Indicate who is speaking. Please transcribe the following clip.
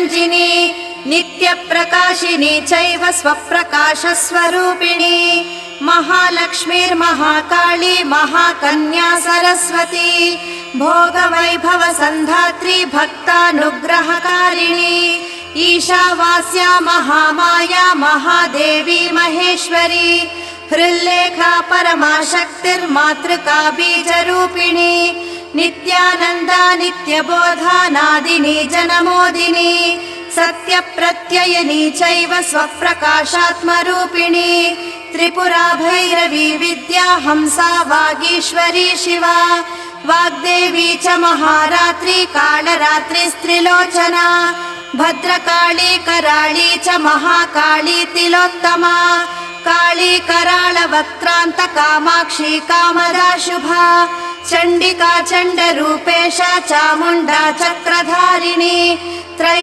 Speaker 1: निरञ्जिनी नित्यप्रकाशिनी चैव स्वप्रकाशस्वरूपिणी महालक्ष्मीर्महाकाली महाकन्या सरस्वती भोगवैभवसन्धात्री भक्तानुग्रहकारिणी ईशावास्या महामाया महादेवी महेश्वरी हृल्लेखा परमाशक्तिर्मातृका बीजरूपिणी नित्यानन्दा नित्यबोधा नादिनी जनमोदिनी सत्यप्रत्ययिनी चैव स्वप्रकाशात्मरूपिणी त्रिपुरा भैरवी विद्या हंसा वागीश्वरी शिवा वाग्देवी च महारात्री कालरात्रिस्त्रिलोचना भद्रकाली कराळी च महाकाली तिलोत्तमा काली कराळवक्त्रान्त कामाक्षी कामदा शुभा चण्डिका चण्डरूपेशा चामुण्डा चक्रधारिणी